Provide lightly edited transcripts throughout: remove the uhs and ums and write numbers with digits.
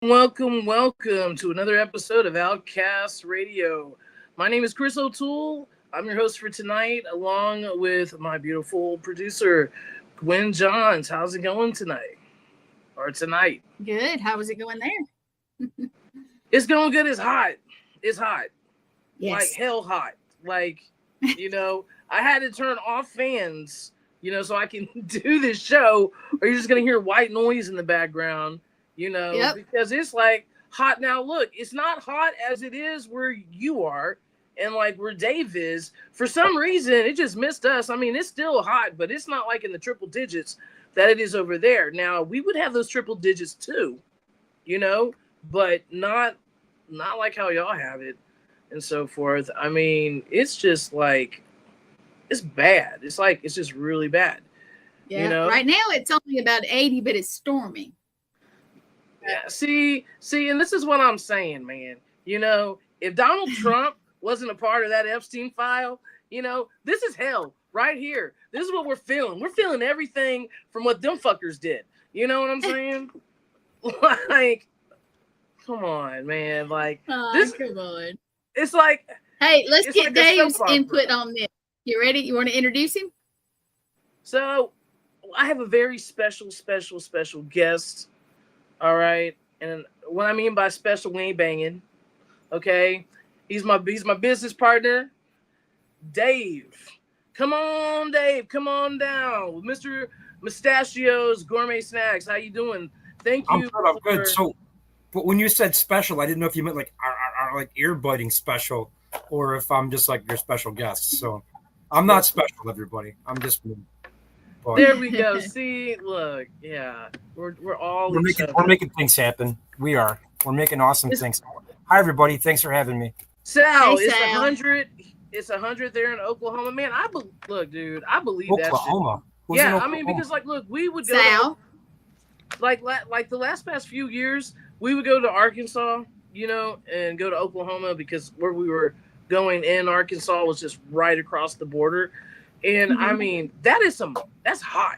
Welcome to another episode of Outkast Radio. My name is Chris O'Toole. I'm your host for tonight, along with my beautiful producer, Gwen Johns. How's it going tonight? Or tonight? Good. How was it going there? It's going good. It's hot. It's hot. Yes. Like hell hot. I had to turn off fans, so I can do this show, or you're just going to hear white noise in the background. Because it's like hot now. Look, it's not hot as it is where you are and like where Dave is. For some reason, it just missed us. I mean, it's still hot, but it's not like in the triple digits that it is over there. Now, we would have those triple digits too, but not like how y'all have it and so forth. I mean, it's just like, it's bad. It's just really bad. Yeah. Right now, it's only about 80, but it's storming. Yeah, see, and this is what I'm saying, man. If Donald Trump wasn't a part of that Epstein file, this is hell right here. This is what we're feeling. We're feeling everything from what them fuckers did. You know what I'm saying? Like, come on, man. Like, come on. It's like, hey, let's get like Dave's input on this. You ready? You want to introduce him? So, I have a very special guest. All right, and what I mean by special, we ain't banging. Okay, he's my business partner, Dave. Come on, Dave. Come on down, Mr. Mustachio's Gourmet Snacks. How you doing? Thank you. I'm good. So, but when you said special, I didn't know if you meant like ear-biting special, or if I'm just like your special guest. So, I'm not special, everybody. I'm just. But there we go. See, look, yeah, we're making things happen. We're making awesome things. Hi, everybody. Thanks for having me. Sal, hey, Sal. 100. It's 100 there in Oklahoma, man. Look, dude, I believe Oklahoma. That shit. Yeah, I mean, because like, look, we would go Sal. like the past few years, we would go to Arkansas, and go to Oklahoma because where we were going in Arkansas was just right across the border. And I mean, that's hot.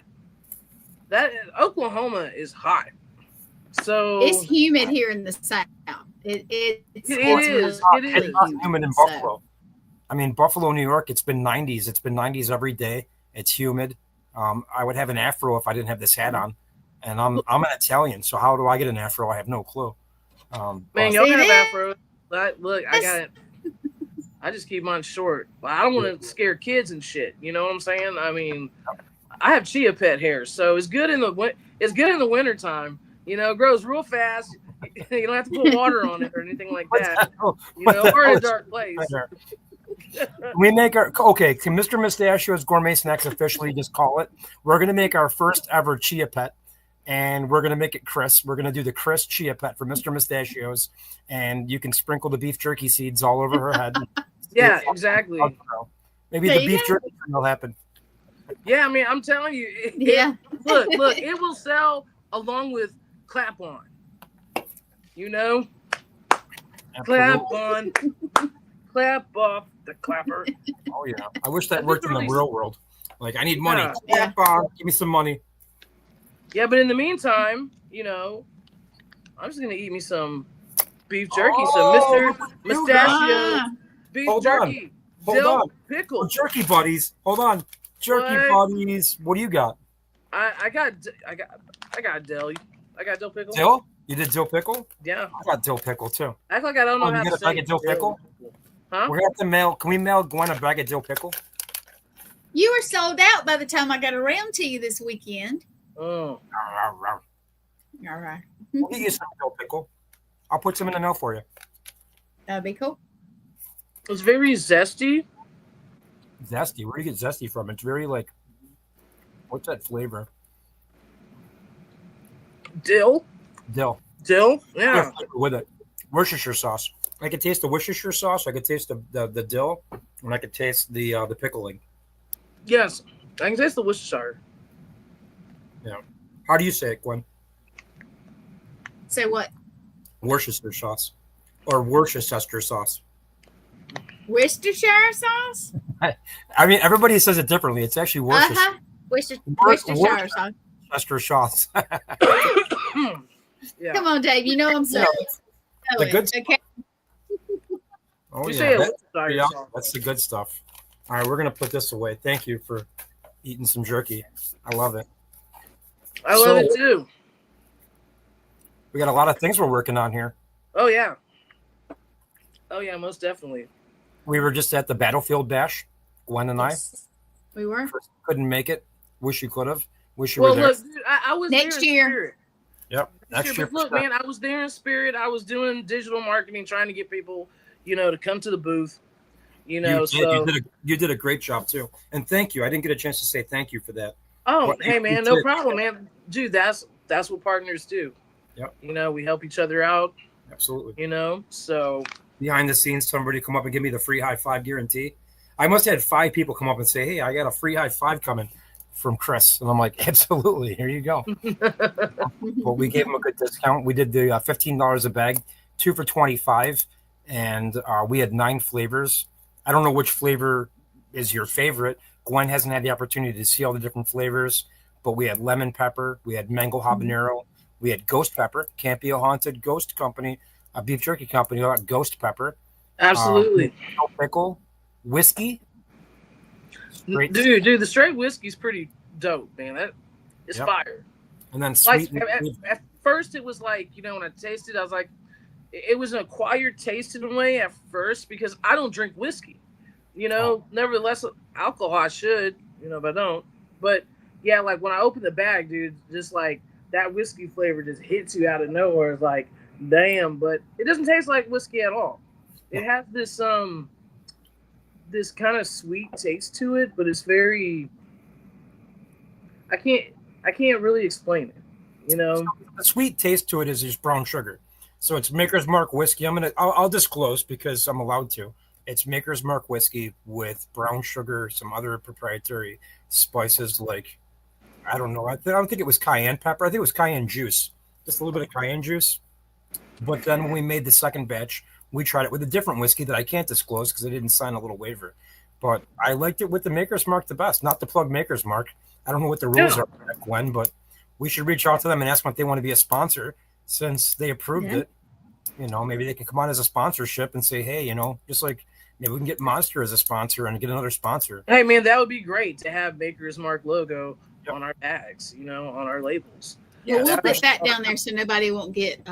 That Oklahoma is hot. So it's humid here in the South. It is. It's not humid in Buffalo. I mean, Buffalo, New York, it's been 90s. It's been 90s every day. It's humid. I would have an afro if I didn't have this hat on. And I'm an Italian, so how do I get an afro? I have no clue. Man, y'all have afro. Look, I got it. I just keep mine short. I don't want to scare kids and shit. You know what I'm saying? I mean, I have chia pet hair, so it's good in the wintertime. It grows real fast. You don't have to put water on it or anything like that. We're in a dark place. We make can Mr. Mustachio's Gourmet Snacks officially just call it? We're gonna make our first ever chia pet. And we're going to make it Chris. We're going to do the Chris Chia Pet for Mr. Mustachio's. And you can sprinkle the beef jerky seeds all over her head. Yeah, exactly. Maybe the beef jerky will happen. Yeah, I mean, I'm telling you. Look, it will sell along with Clap On. Absolutely. Clap on. Clap off the clapper. Oh, yeah. I wish that worked in the real world. Like, I need money. Clap on. Give me some money. Yeah, but in the meantime, I'm just gonna eat me some beef jerky, some Mr. Mustachio beef jerky, dill pickle. Oh, jerky buddies, hold on, buddies. What do you got? I got dill. I got dill pickle. Dill? You did dill pickle? Yeah, I got dill pickle too. Act like I don't know how to say. You got a bag of dill pickle? Huh? We're gonna have to mail. Can we mail Gwen a bag of dill pickle? You were sold out by the time I got around to you this weekend. Oh. All right. We'll get you some dill pickle. I'll put some in the mail for you. That'd be cool. It's very zesty. Zesty? Where do you get zesty from? It's very like, what's that flavor? Dill. Yeah. With it. Worcestershire sauce. I could taste the Worcestershire sauce. I could taste the dill, and I could taste the pickling. Yes, I can taste the Worcestershire. Yeah. How do you say it, Gwen? Say what? Worcestershire sauce. Or Worcestershire sauce. Worcestershire sauce? I mean, everybody says it differently. It's actually Worcestershire. Worcestershire sauce. Worcestershire sauce. Yeah. Come on, Dave. You know I'm sorry. The good Okay. Oh, You yeah. say a Worcestershire Yeah, sauce. that's the good stuff. All right, we're going to put this away. Thank you for eating some jerky. I love it. I love it too. We got a lot of things we're working on here. Oh yeah. Oh yeah, most definitely. We were just at the Battlefield Bash, Gwen and Yes, we were. couldn't make it. Wish you could have. Wish you Well, were there. look, dude, I was Next there in year. spirit. Yep. Next year. But look, man, I was there in spirit. I was doing digital marketing, trying to get people, to come to the booth. You did a great job too, and thank you. I didn't get a chance to say thank you for that. Oh, hey man, no problem, man. Dude, that's what partners do. Yep. We help each other out. Absolutely. So behind the scenes, somebody come up and give me the free high five guarantee. I must have had 5 people come up and say, "Hey, I got a free high five coming from Chris," and I'm like, "Absolutely, here you go." Well, we gave him a good discount. We did the $15 a bag, 2 for $25, and we had 9 flavors. I don't know which flavor is your favorite. Gwen hasn't had the opportunity to see all the different flavors, but we had lemon pepper, we had mango habanero, we had ghost pepper. Can't be a haunted ghost company, a beef jerky company without ghost pepper. Absolutely. Pickle, whiskey. Dude, the straight whiskey's pretty dope, man. That is fire. And then sweet. At first, it was like, when I tasted, I was like, it was an acquired taste in a way at first because I don't drink whiskey. Nevertheless, alcohol I should, but I don't. But yeah, like when I opened the bag, dude, just like that whiskey flavor just hits you out of nowhere. It's like, damn, but it doesn't taste like whiskey at all. It has this kind of sweet taste to it, but it's very, I can't really explain it. The sweet taste to it is just brown sugar. So it's Maker's Mark whiskey. I'll disclose because I'm allowed to. It's Maker's Mark whiskey with brown sugar, some other proprietary spices like, I don't know. I don't think it was cayenne pepper. I think it was cayenne juice, just a little bit of cayenne juice. But then when we made the second batch, we tried it with a different whiskey that I can't disclose because I didn't sign a little waiver. But I liked it with the Maker's Mark the best. Not to plug Maker's Mark. I don't know what the rules are, Gwen, but we should reach out to them and ask them if they want to be a sponsor since they approved it. Maybe they can come on as a sponsorship and say, hey, just like maybe we can get Monster as a sponsor and get another sponsor. Hey, man, that would be great to have Maker's Mark logo on our bags, on our labels. Yeah, we'll put that down there so nobody won't get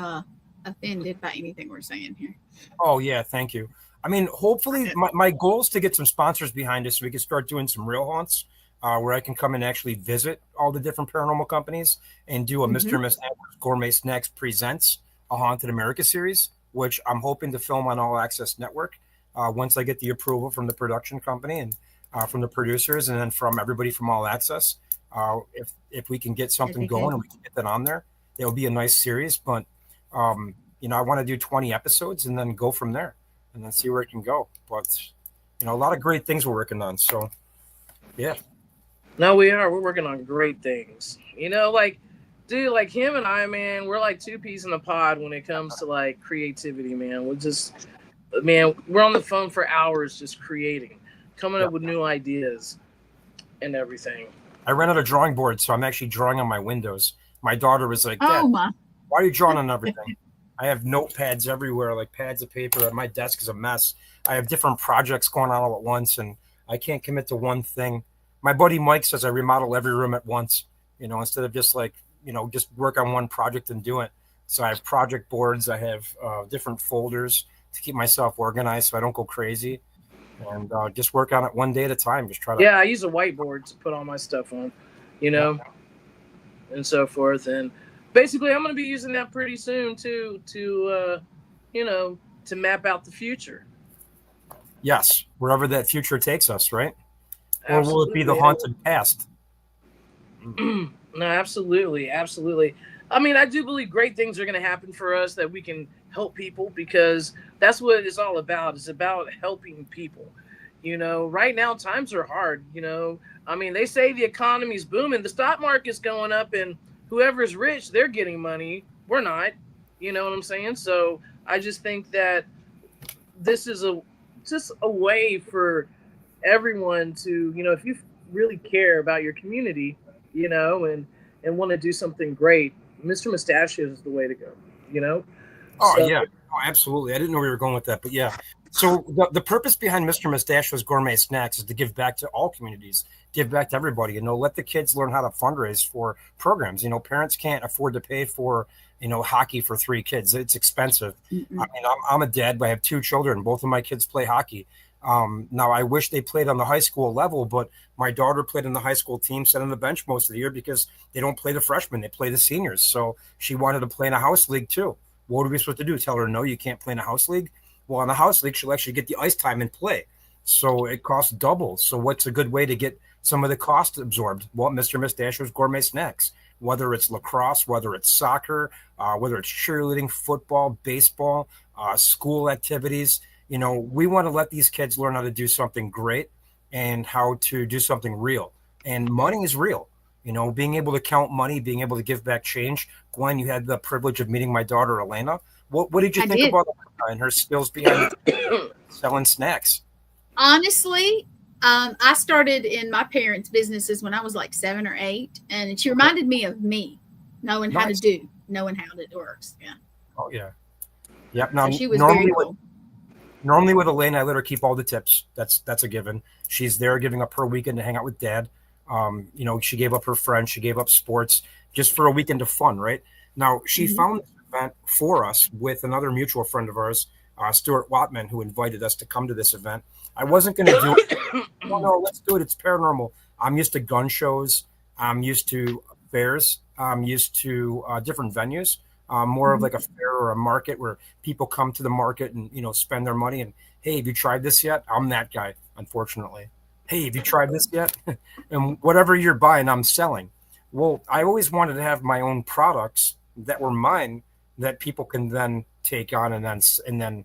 offended by anything we're saying here. Oh, yeah. Thank you. I mean, hopefully my goal is to get some sponsors behind us so we can start doing some real haunts where I can come and actually visit all the different paranormal companies and do a Mr. and Miss Gourmet Snacks Presents a Haunted America series, which I'm hoping to film on All Access Network once I get the approval from the production company and from the producers and then from everybody from All Access. If we can get something going and we can get that on there, it will be a nice series. But, I want to do 20 episodes and then go from there and then see where it can go. But, a lot of great things we're working on. So, yeah. No, we are. We're working on great things. Dude, like him and I, man, we're like 2 peas in a pod when it comes to like creativity, man. We're on the phone for hours just creating, coming up with new ideas and everything. I rented a drawing board, so I'm actually drawing on my windows. My daughter was like, Dad, why are you drawing on everything? I have notepads everywhere, like pads of paper. My desk is a mess. I have different projects going on all at once, and I can't commit to one thing. My buddy Mike says I remodel every room at once, instead of just like, just work on one project and do it. So I have project boards. I have different folders to keep myself organized so I don't go crazy. And just work on it one day at a time. Just try to. Yeah, I use a whiteboard to put all my stuff on, and so forth. And basically, I'm going to be using that pretty soon too to map out the future. Yes, wherever that future takes us, right? Absolutely. Or will it be the haunted past? No, absolutely. I mean, I do believe great things are going to happen for us that we can help people because that's what it's all about. It's about helping people. Right now times are hard. I mean, they say the economy's booming, the stock market's going up, and whoever's rich, they're getting money. We're not. You know what I'm saying? So I just think that this is just a way for everyone to, if you really care about your community, and want to do something great, Mr. Mustachio is the way to go. You know. Oh So, yeah, oh, absolutely. I didn't know we were going with that, but yeah. So the purpose behind Mr. Mustachio's Gourmet Snacks is to give back to all communities, give back to everybody. Let the kids learn how to fundraise for programs. Parents can't afford to pay for hockey for 3 kids. It's expensive. Mm-mm. I mean, I'm a dad, but I have 2 children. Both of my kids play hockey. Now I wish they played on the high school level, but my daughter played in the high school team, sat on the bench most of the year because they don't play the freshmen; they play the seniors. So she wanted to play in a house league too. What are we supposed to do? Tell her, no, you can't play in a house league? Well, in the house league, she'll actually get the ice time and play. So it costs double. So what's a good way to get some of the cost absorbed? Well, Mr. Mustachio's Gourmet Snacks, whether it's lacrosse, whether it's soccer, whether it's cheerleading, football, baseball, school activities. We want to let these kids learn how to do something great and how to do something real. And money is real. Being able to count money, being able to give back change. Gwen, you had the privilege of meeting my daughter, Elena. What did you think about Elena and her skills behind selling snacks? Honestly, I started in my parents' businesses when I was like 7 or 8, and she reminded me of me, knowing how it works. Yeah. Oh yeah. Yep. Now so she was very cool. Normally with Elena, I let her keep all the tips. That's a given. She's there giving up her weekend to hang out with Dad. She gave up her friends, she gave up sports just for a weekend of fun, right? Now, she found this event for us with another mutual friend of ours, Stuart Watman, who invited us to come to this event. I wasn't going to do it. No, let's do it. It's paranormal. I'm used to gun shows. I'm used to fairs. I'm used to different venues, more of like a fair or a market where people come to the market and, spend their money. And, hey, have you tried this yet? I'm that guy, unfortunately. Hey, have you tried this yet? And whatever you're buying, I'm selling. Well, I always wanted to have my own products that were mine that people can then take on and then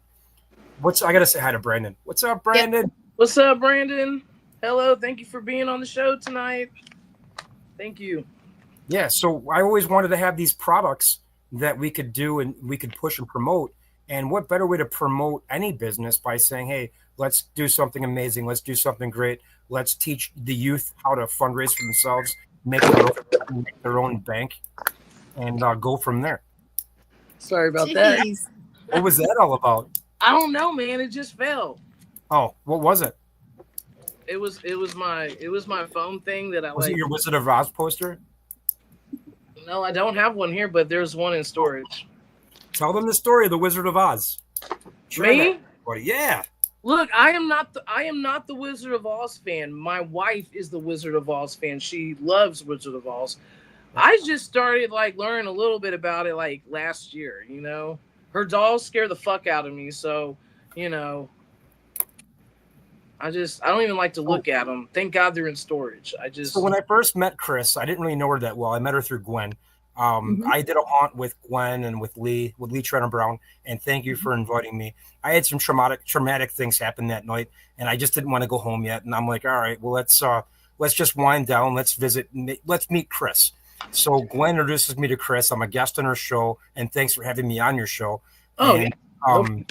I gotta say hi to Brandon. What's up, Brandon? Yep. What's up, Brandon? Hello, thank you for being on the show tonight. Thank you. Yeah, so I always wanted to have these products that we could do and we could push and promote. And what better way to promote any business by saying, hey, let's do something amazing. Let's do something great. Let's teach the youth how to fundraise for themselves, make their own bank, and go from there. Sorry about that. What was that all about? I don't know, man. It just fell. Oh, what was it? It was my phone thing that I was it your Wizard of Oz poster? No, I don't have one here, but there's one in storage. Tell them the story of the Wizard of Oz. Me? Yeah. Look, I am not the Wizard of Oz fan. My wife is the Wizard of Oz fan. She loves Wizard of Oz. I just started learning a little bit about it last year, Her dolls scare the fuck out of me, so, I don't even like to look at them. Thank God they're in storage. So when I first met Chris, I didn't really know her that well. I met her through Gwen. I did a haunt with Gwen and with Lee Trenner Brown, and thank you for inviting me. I had some traumatic things happen that night, and I just didn't want to go home yet. And I'm like, all right, well, let's just wind down. Let's meet Chris. So Gwen introduces me to Chris. I'm a guest on her show, and thanks for having me on your show. Oh, and,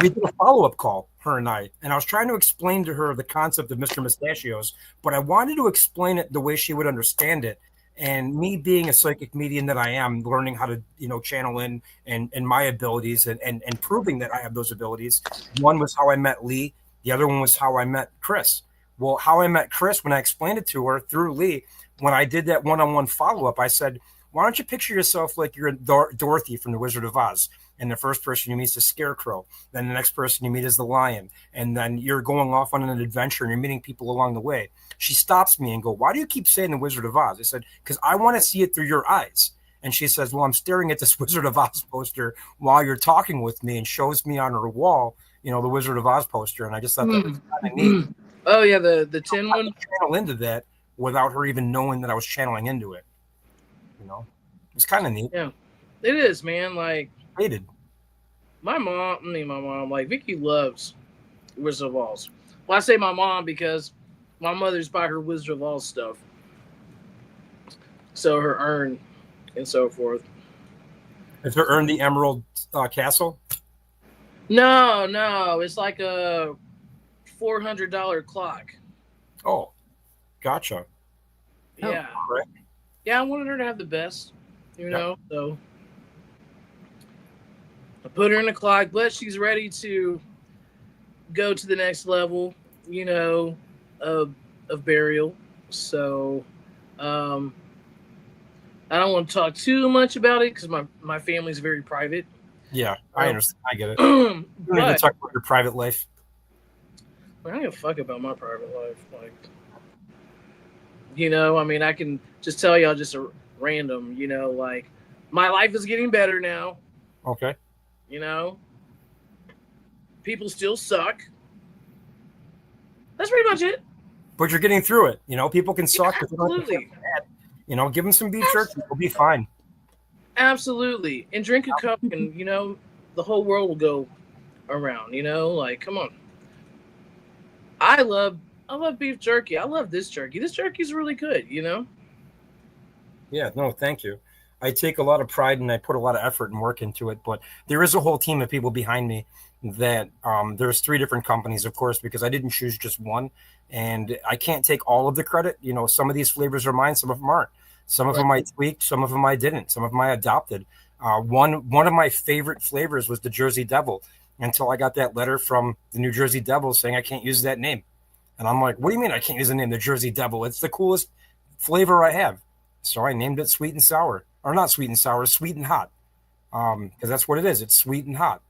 we did a follow-up call, her and I was trying to explain to her the concept of Mr. Mustachios, but I wanted to explain it the way she would understand it. And me being a psychic medium that I am, learning how to, channel in and my abilities and proving that I have those abilities. One was how I met Lee. The other one was how I met Chris. Well, how I met Chris, when I explained it to her through Lee, when I did that one-on-one follow-up, I said, why don't you picture yourself like you're Dorothy from The Wizard of Oz? And the first person you meet is the Scarecrow. Then the next person you meet is the Lion. And then you're going off on an adventure and you're meeting people along the way. She stops me and goes, why do you keep saying The Wizard of Oz? I said, because I want to see it through your eyes. And she says, well, I'm staring at this Wizard of Oz poster while you're talking with me, and shows me on her wall, the Wizard of Oz poster. And I just thought that was kind of neat. Oh, yeah, the tin one? Channel into that without her even knowing that I was channeling into it. It's kind of neat. Yeah, it is, man. Hated. My mom, Vicky loves Wizard of Oz. Well, I say my mom because my mother's by her Wizard of Oz stuff. So her urn and so forth. Is her urn the Emerald Castle? No. It's like a $400 clock. Oh, gotcha. Yeah. Oh, yeah, I wanted her to have the best. You know, so I put her in the clock, but she's ready to go to the next level, you know, of burial. So um, I don't want to talk too much about it because my family's very private. Yeah, I understand. I get it. You don't need to talk about your private life. I don't give a fuck about my private life. Like, you know, I mean, I can just tell y'all just a random, you know, like my life is getting better now. Okay. You know, people still suck. That's pretty much it. But you're getting through it. You know, people can suck. Yeah, absolutely. You know, give them some beef jerky. It'll be fine. Absolutely. And drink a Coke and, you know, the whole world will go around, you know? Like, come on. I love beef jerky. I love this jerky. This jerky's really good, you know? Yeah, no, thank you. I take a lot of pride and I put a lot of effort and work into it, but there is a whole team of people behind me that there's 3 different companies, of course, because I didn't choose just one, and I can't take all of the credit. You know, some of these flavors are mine, some of them aren't. Some of them I tweaked, some of them I didn't, some of them I adopted. One of my favorite flavors was the Jersey Devil until I got that letter from the New Jersey Devil saying I can't use that name. And I'm like, what do you mean I can't use the name, the Jersey Devil? It's the coolest flavor I have. So I named it Sweet and Sour. Or not Sweet and Sour, Sweet and Hot. Because that's what it is. It's sweet and hot.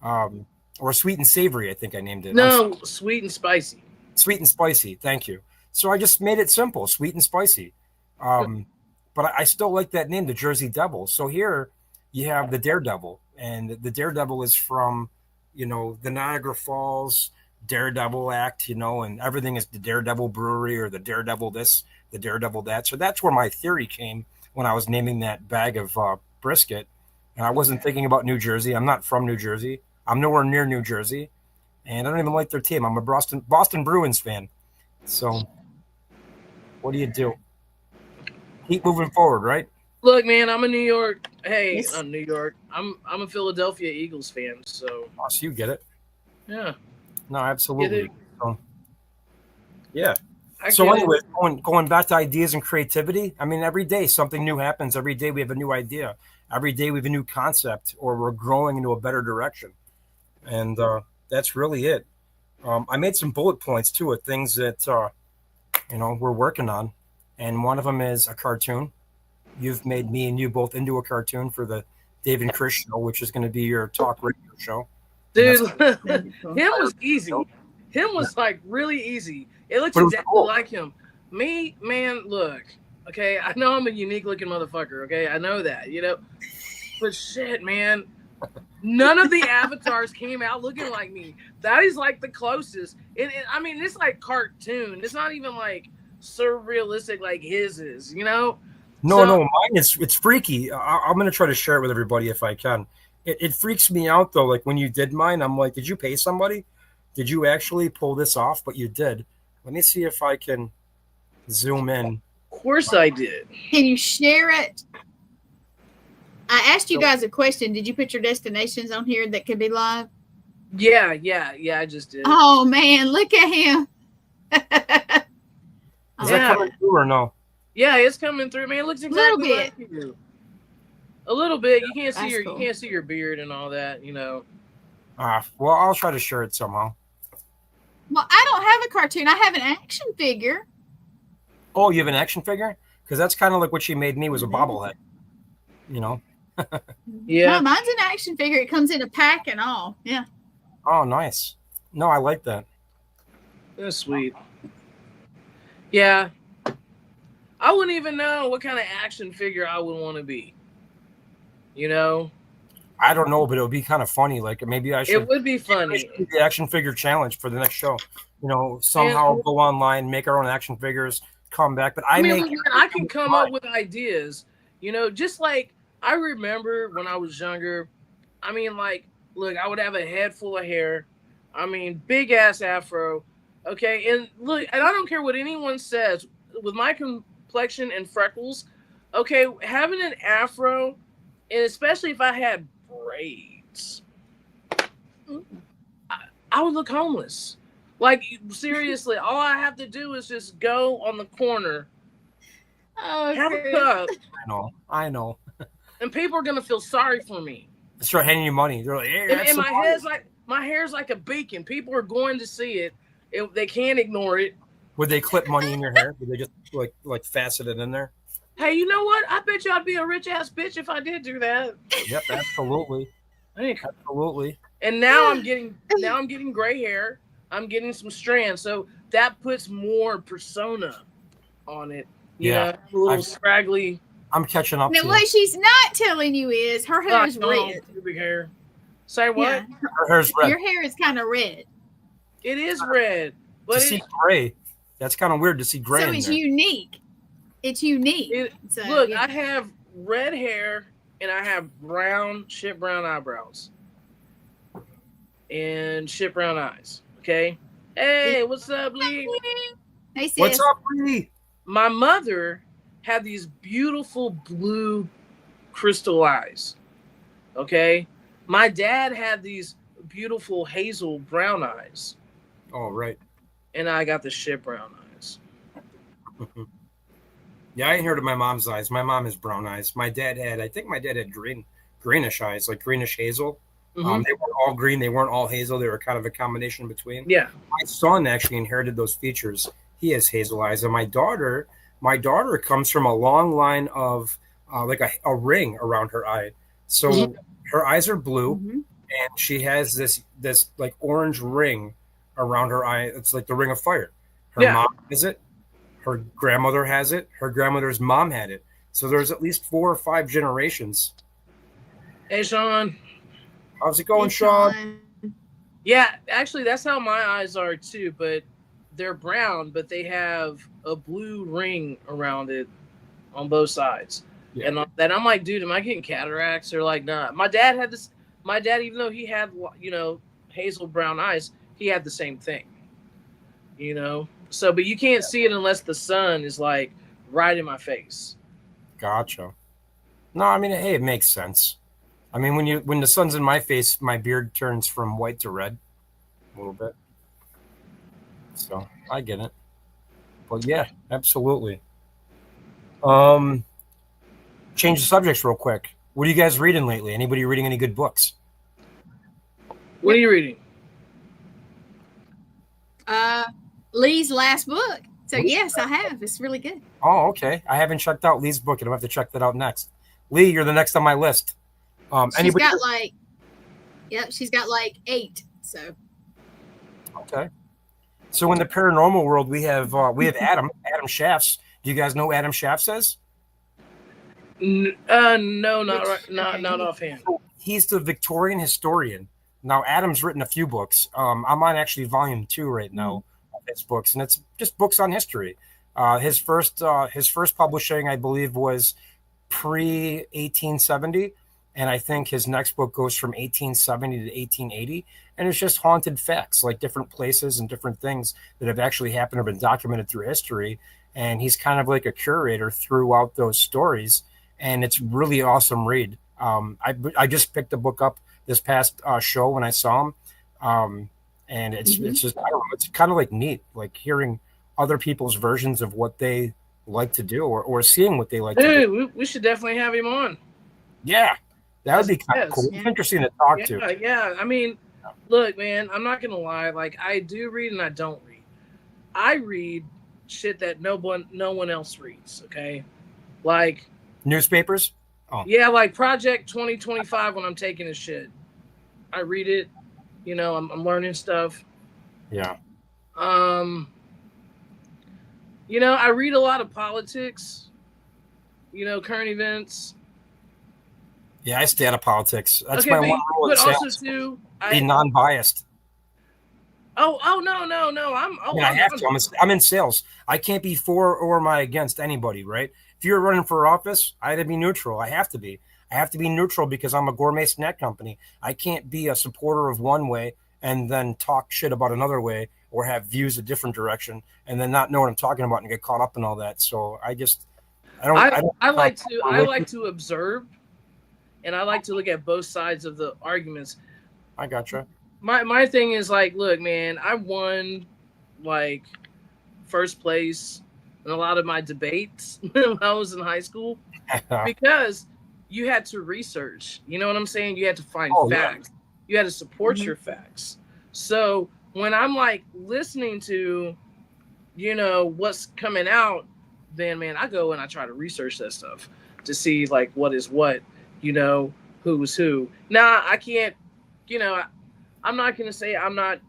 Or Sweet and Savory, I think I named it. No, Sweet and Spicy. Sweet and Spicy, thank you. So I just made it simple, Sweet and Spicy. But I still like that name, the Jersey Devil. So here you have the Daredevil. And the Daredevil is from, you know, the Niagara Falls Daredevil Act, you know, and everything is the Daredevil Brewery or the Daredevil this, the Daredevil that. So that's where my theory came when I was naming that bag of brisket. And I wasn't thinking about New Jersey. I'm not from New Jersey. I'm nowhere near New Jersey. And I don't even like their team. I'm a Boston Bruins fan. So what do you do? Keep moving forward, right? Look, man, I'm a New York. Hey, I'm New York. I'm a Philadelphia Eagles fan. So you get it. Yeah. No, absolutely. So, yeah. So anyway, going back to ideas and creativity, I mean, every day something new happens. Every day we have a new idea. Every day we have a new concept, or we're growing into a better direction. And that's really it. I made some bullet points, too, of things that, you know, we're working on. And one of them is a cartoon. You've made me and you both into a cartoon for the Dave and Chris show, which is going to be your talk radio show. Dude, him was easy. Him was like really easy. It looks exactly like him. Me, man, look. Okay, I know I'm a unique looking motherfucker. Okay, I know that, you know. But shit, man, none of the avatars came out looking like me. That is like the closest. And I mean, it's like cartoon. It's not even like surrealistic like his is, you know. No, mine it's freaky. I'm gonna try to share it with everybody if I can. It freaks me out though. Like when you did mine, I'm like, did you pay somebody? Did you actually pull this off? But you did. Let me see if I can zoom in. Of course I did. Can you share it? I asked you guys a question. Did you put your destinations on here that could be live? Yeah, I just did. Oh man, look at him. Is that coming through or no? Yeah, it's coming through. Man, it looks exactly like you. A little bit. You can't see you can't see your beard and all that, you know. Well, I'll try to share it somehow. Well, I don't have a cartoon. I have an action figure. Oh, you have an action figure? Because that's kind of like what she made me was a bobblehead. You know? Yeah. No, mine's an action figure. It comes in a pack and all. Yeah. Oh, nice. No, I like that. That's sweet. Yeah. I wouldn't even know what kind of action figure I would want to be. You know? I don't know, but it would be kind of funny. Like maybe I should. It would be funny. The action figure challenge for the next show. You know, somehow go online, make our own action figures, come back. But I can come up with ideas. You know, just like I remember when I was younger. I mean, like, look, I would have a head full of hair. I mean, big ass afro. Okay, and look, and I don't care what anyone says. With my complexion and freckles, okay, having an afro, and especially if I had braids, I would look homeless. Like, seriously, all I have to do is just go on the corner, have a cup. I know. and people are gonna feel sorry for me. Start handing you money. They're like, hey, And my hair's like a beacon. People are going to see it. They can't ignore it. Would they clip money in your hair? Would they just like facet it in there? Hey, you know what? I bet you I'd be a rich ass bitch if I did do that. Yep, absolutely. Absolutely. And now I'm getting gray hair. I'm getting some strands, so that puts more persona on it. You know, a little scraggly. I'm catching up. Now, what she's not telling you is her hair is red. Big hair. Say what? Yeah. Her hair's red. Your hair is kind of red. It is red, but to see gray. That's kind of weird to see gray. So it's unique. It's unique. Look, I have red hair and I have shit brown eyebrows and shit brown eyes. Okay. Hey, what's up, Lee? Hey, sis. What's up, Lee? My mother had these beautiful blue crystal eyes. Okay. My dad had these beautiful hazel brown eyes. Oh, right. And I got the shit brown eyes. Yeah, I heard of my mom's eyes. My mom has brown eyes. I think my dad had greenish eyes, like greenish hazel. Mm-hmm. They weren't all green. They weren't all hazel. They were kind of a combination between. Yeah. My son actually inherited those features. He has hazel eyes. And my daughter comes from a long line of like a ring around her eye. So her eyes are blue, and she has this like orange ring around her eye. It's like the ring of fire. Her mom has it. Her grandmother has it. Her grandmother's mom had it. So there's at least 4 or 5 generations. Hey, Sean. How's it going, Sean? Yeah, actually, that's how my eyes are too. But they're brown, but they have a blue ring around it on both sides. Yeah. And then I'm like, dude, am I getting cataracts? Or like, nah. My dad had this. My dad, even though he had, hazel brown eyes, he had the same thing. So, but you can't see it unless the sun is like right in my face. Gotcha. No, I mean, hey, it makes sense. I mean, when the sun's in my face, my beard turns from white to red a little bit. So I get it. But yeah, absolutely. Change the subjects real quick. What are you guys reading lately? Anybody reading any good books? What are you reading? Lee's last book. So yes, I have. It's really good. Oh, okay. I haven't checked out Lee's book, and I'll have to check that out next. Lee, you're the next on my list. She's got she's got like 8. So okay. So in the paranormal world, we have Adam Shafts. Do you guys know what Adam Shafts is? No, not offhand. He's the Victorian historian. Now, Adam's written a few books. I'm on actually volume 2 right now of his books, and it's just books on history. His first publishing, I believe, was pre-1870, and I think his next book goes from 1870 to 1880, and it's just haunted facts, like different places and different things that have actually happened or been documented through history. And he's kind of like a curator throughout those stories, and it's really awesome read. I just picked the book up this past show when I saw him, and it's just, I don't know, it's kind of like neat, like hearing other people's versions of what they like to do, or seeing what they like to do. We should definitely have him on. Yeah, that would be kind of cool. Yeah. It's interesting to talk to. Yeah, I mean, look, man, I'm not gonna lie. Like, I do read and I don't read. I read shit that no one else reads. Okay, like newspapers. Oh. Yeah, like Project 2025 when I'm taking a shit. I read it. I'm learning stuff. Yeah. I read a lot of politics. Current events. Yeah, I stay out of politics. That's okay, my one rule. But also too, be non-biased. Oh no! I have to. I'm in sales. I can't be for or am I against anybody, right? If you're running for office, I have to be neutral. I have to be. I have to be neutral because I'm a gourmet snack company. I can't be a supporter of one way and then talk shit about another way, or have views a different direction and then not know what I'm talking about and get caught up in all that. So I like to observe, and I like to look at both sides of the arguments. I gotcha. My thing is like, look, man, I won like first place in a lot of my debates when I was in high school because you had to research. You know what I'm saying? You had to find facts. Yeah. You had to support your facts. So when I'm like listening to, what's coming out, then man, I go and I try to research that stuff to see like what is what, who's who. Now I can't, I'm not gonna say I'm not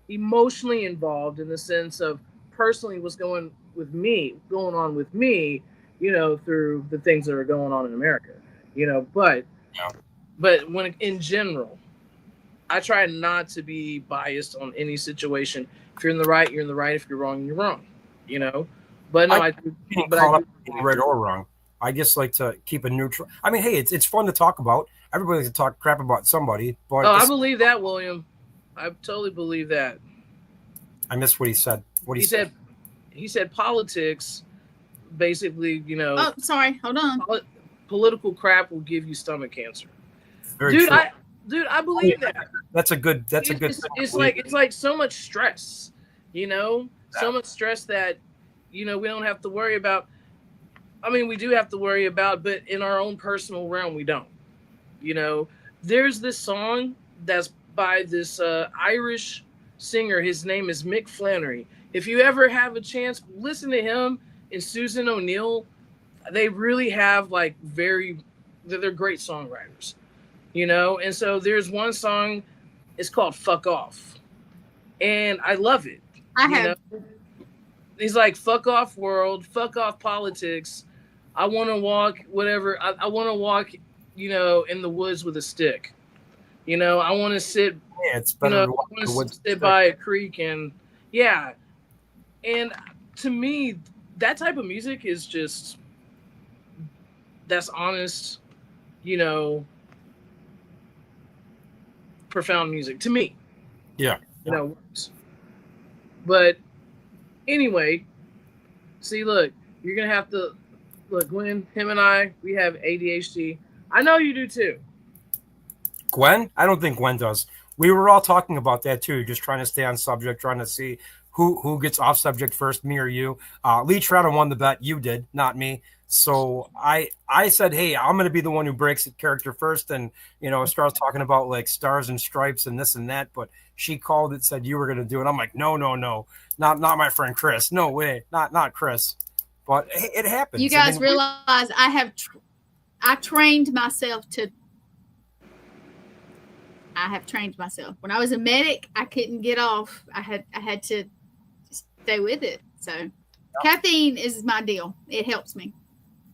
emotionally involved in the sense of personally what's going on with me, through the things that are going on in America, but Yeah. but when in general, I try not to be biased on any situation. If you're in the right, you're in the right. If you're wrong, you're wrong. But no, I do. But I do. Right or wrong. I just like to keep a neutral. I mean, hey, it's fun to talk about. Everybody likes to talk crap about somebody. But I believe that, William. I totally believe that. I missed what he said. What he said. He said politics, basically. Oh, sorry. Hold on. Political crap will give you stomach cancer. Very Dude, true. I believe that. That's a good. It's like so much stress, so much stress that, we don't have to worry about. I mean, we do have to worry about, but in our own personal realm, we don't. There's this song that's by this Irish singer. His name is Mick Flannery. If you ever have a chance, listen to him and Susan O'Neill. They really have like they're great songwriters. And so there's one song, it's called Fuck Off. And I love it. I have. He's like, fuck off world, fuck off politics. I want to walk whatever. I want to walk, in the woods with a stick. I want to sit, it's better to sit by a creek and yeah. And to me, that type of music is just, that's honest, profound music to me. Yeah. But anyway, see, look, you're going to have to look, Gwen, him and I, we have ADHD. I know you do too. Gwen? I don't think Gwen does. We were all talking about that too, just trying to stay on subject, trying to see who gets off subject first, me or you. Lee Trotter won the bet. You did, not me. So I said, hey, I'm going to be the one who breaks the character first and, starts talking about like stars and stripes and this and that. But she called it, said you were going to do it. I'm like, no, not my friend Chris. No way, not Chris. But it happens. You guys realize I trained myself to. I have trained myself. When I was a medic, I couldn't get off. I had to stay with it. So caffeine is my deal. It helps me.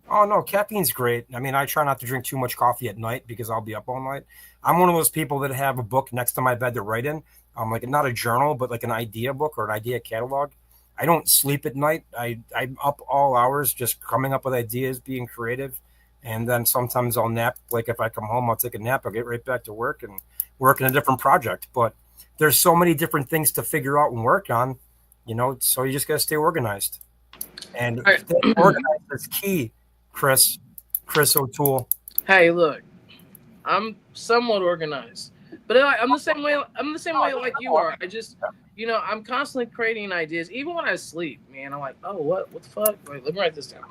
Oh, no, caffeine's great. I mean, I try not to drink too much coffee at night because I'll be up all night. I'm one of those people that have a book next to my bed to write in. Like not a journal, but like an idea book or an idea catalog. I don't sleep at night. I'm up all hours just coming up with ideas, being creative. And then sometimes I'll nap. Like if I come home, I'll take a nap. I'll get right back to work and work in a different project. But there's so many different things to figure out and work on, so you just got to stay organized. And staying organized is key, Chris O'Toole. Hey, look, I'm somewhat organized, but I'm the same way. I'm the same way like you are. I just, I'm constantly creating ideas. Even when I sleep, man, I'm like, oh, what the fuck? Wait, let me write this down.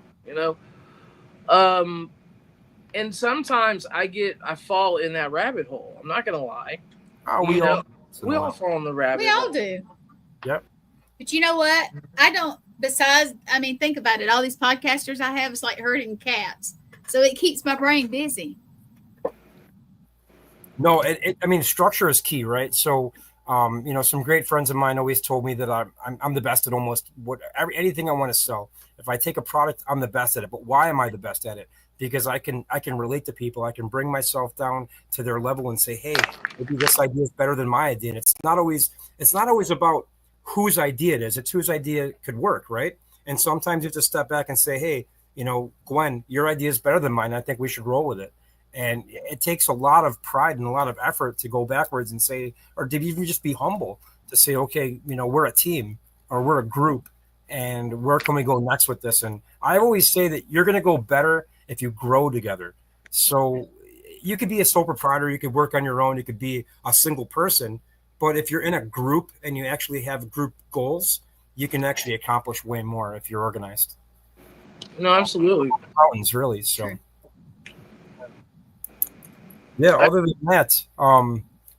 And sometimes I fall in that rabbit hole. I'm not gonna lie. Oh, we all fall in the rabbit hole. We all do. Yep. But you know what? I don't. Besides, I mean, think about it. All these podcasters I have is like herding cats, so it keeps my brain busy. No, I mean, structure is key, right? So, some great friends of mine always told me that I'm the best at almost anything I want to sell. If I take a product, I'm the best at it. But why am I the best at it? Because I can relate to people. I can bring myself down to their level and say, hey, maybe this idea is better than my idea. And it's not always about whose idea it is. It's whose idea could work, right? And sometimes you have to step back and say, hey, Gwen, your idea is better than mine. I think we should roll with it. And it takes a lot of pride and a lot of effort to go backwards and say, or to even just be humble to say, okay, we're a team or we're a group and where can we go next with this? And I always say that you're going to go better if you grow together. So you could be a sole proprietor, you could work on your own, you could be a single person, but if you're in a group and you actually have group goals, you can actually accomplish way more if you're organized. No, absolutely. Mountains, really. So Yeah, other than that,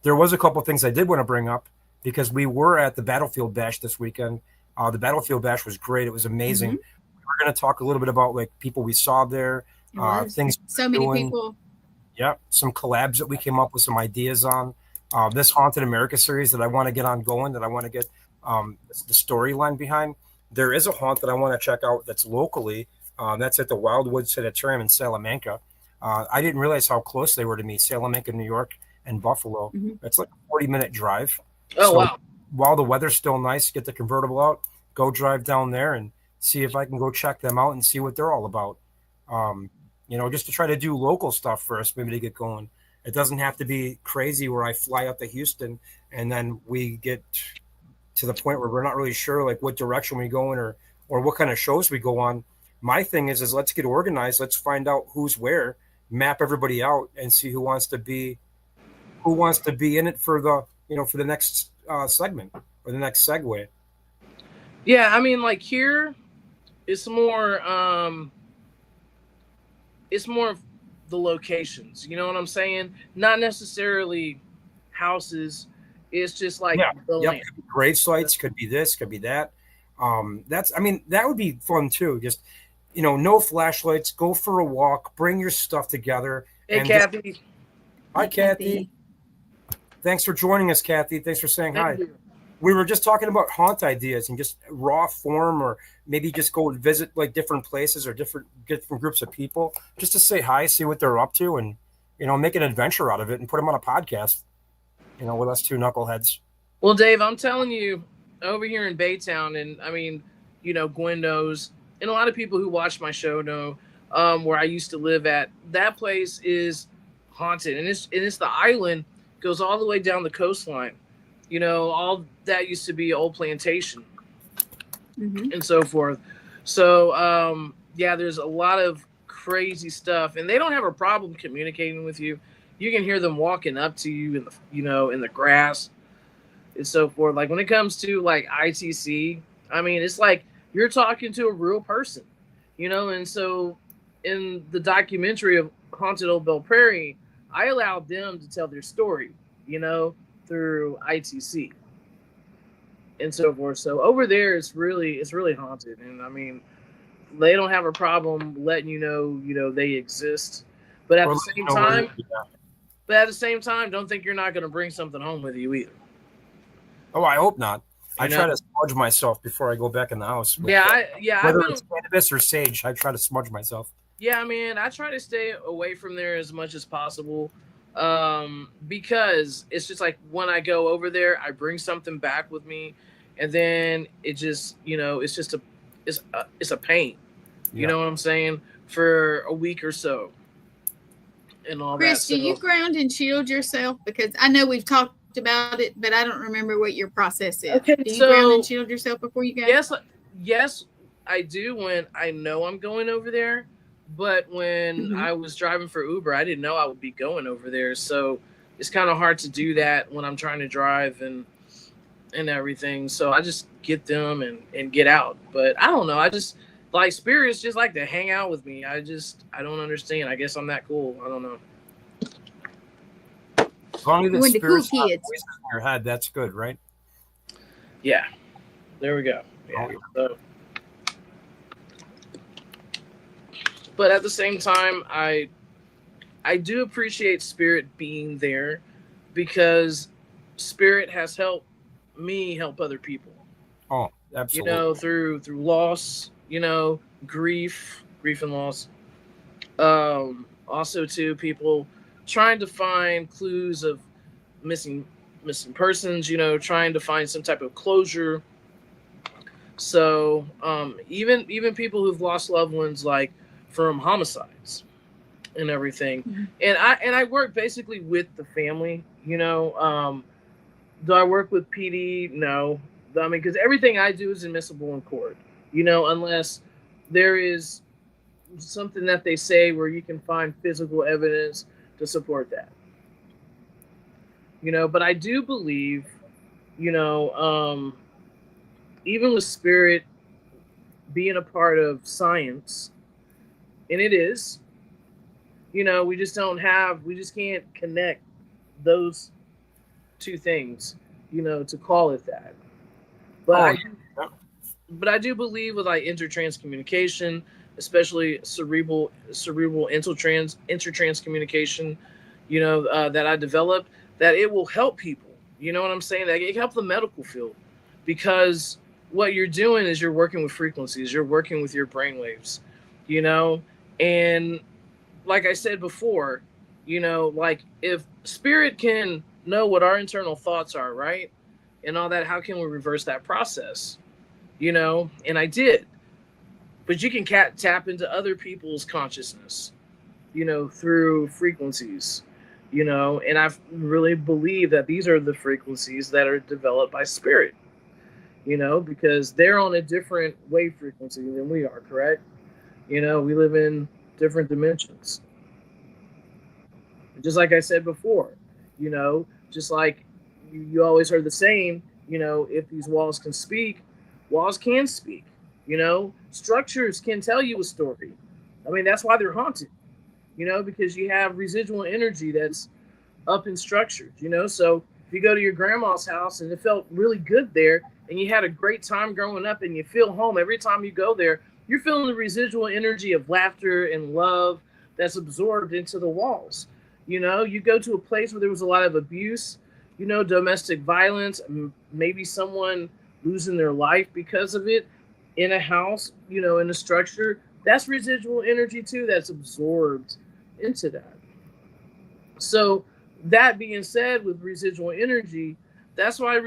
there was a couple of things I did want to bring up because we were at the Battlefield Bash this weekend. The Battlefield Bash was great. It was amazing. We're going to talk a little bit about like people we saw there, things so many people. Yeah, some collabs that we came up with, some ideas on this Haunted America series that I want to get on going. That I want to get the storyline behind. There is a haunt that I want to check out that's locally. That's at the Wildwood Sanitarium in Salamanca. I didn't realize how close they were to me, Salamanca, New York, and Buffalo. It's like a 40-minute drive. Oh, wow. While the weather's still nice, get the convertible out, go drive down there and see if I can go check them out and see what they're all about. Just to try to do local stuff first, maybe to get going. It doesn't have to be crazy where I fly out to Houston and then we get to the point where we're not really sure like what direction we go in or what kind of shows we go on. My thing is let's get organized. Let's find out who's where, map everybody out, and see who wants to be in it for the next segment or the next segue. Yeah, I mean, like here, it's more of the locations. You know what I'm saying? Not necessarily houses. It's just like the land. Grave sites could be this, could be that. That would be fun too. Just no flashlights. Go for a walk. Bring your stuff together. Hey, Kathy. Hi, Kathy. Thanks for joining us, Kathy. Thanks for saying hi. We were just talking about haunt ideas and just raw form, or maybe just go and visit like different places or different groups of people just to say hi, see what they're up to, and make an adventure out of it and put them on a podcast. With us two knuckleheads. Well, Dave, I'm telling you, over here in Baytown, and I mean, Gwen knows, and a lot of people who watch my show know where I used to live at. That place is haunted, and it's the island, goes all the way down the coastline. All that used to be old plantation and so forth. So, there's a lot of crazy stuff, and they don't have a problem communicating with you. You can hear them walking up to you in the grass and so forth. Like when it comes to like ITC, I mean, it's like you're talking to a real person, and so in the documentary of Haunted Old Belle Prairie, I allowed them to tell their story, through ITC and so forth. So over there, it's really haunted, and I mean, they don't have a problem letting you know they exist, but at the same time, don't think you're not going to bring something home with you either. Oh, I hope not. I try to smudge myself before I go back in the house. Whether it's cannabis or sage, I try to smudge myself. Yeah, I mean, I try to stay away from there as much as possible. Because it's just like when I go over there, I bring something back with me, and then it just, it's a pain. You know what I'm saying? For a week or so. And all Chris, that. Do you ground and shield yourself? Because I know we've talked about it, but I don't remember what your process is. Okay, do you ground and shield yourself before you go? Yes, I do when I know I'm going over there. But when I was driving for Uber, I didn't know I would be going over there. So it's kind of hard to do that when I'm trying to drive and everything. So I just get them and get out. But I don't know. I just like spirits just like to hang out with me. I don't understand. I guess I'm that cool. I don't know. As long as the spirits have voices in your head, that's good, right? Yeah. There we go. Yeah. But at the same time, I do appreciate spirit being there because spirit has helped me help other people. Oh, absolutely. Through loss, grief and loss. Also too, people trying to find clues of missing persons, trying to find some type of closure. So, even people who've lost loved ones, like from homicides and everything. And I work basically with the family, do I work with PD? No. I mean, because everything I do is admissible in court, unless there is something that they say where you can find physical evidence to support that. But I do believe, even with spirit being a part of science, and it is, we just can't connect those two things, to call it that. But I do believe with like intertrans communication, especially cerebral intertrans communication, that I developed, that it will help people. You know what I'm saying? That it help the medical field, because what you're doing is you're working with frequencies, you're working with your brainwaves, and like I said before, like if spirit can know what our internal thoughts are, right? And all that, how can we reverse that process? And I did. But you can tap into other people's consciousness, through frequencies, and I really believe that these are the frequencies that are developed by spirit, because they're on a different wave frequency than we are, correct? We live in different dimensions. Just like I said before, just like you always heard the saying, if these walls can speak, walls can speak. Structures can tell you a story. I mean, that's why they're haunted, because you have residual energy that's up in structures, So if you go to your grandma's house and it felt really good there and you had a great time growing up and you feel home every time you go there, you're feeling the residual energy of laughter and love that's absorbed into the walls. You go to a place where there was a lot of abuse, domestic violence, maybe someone losing their life because of it in a house, in a structure. That's residual energy too that's absorbed into that. So that being said, with residual energy, that's why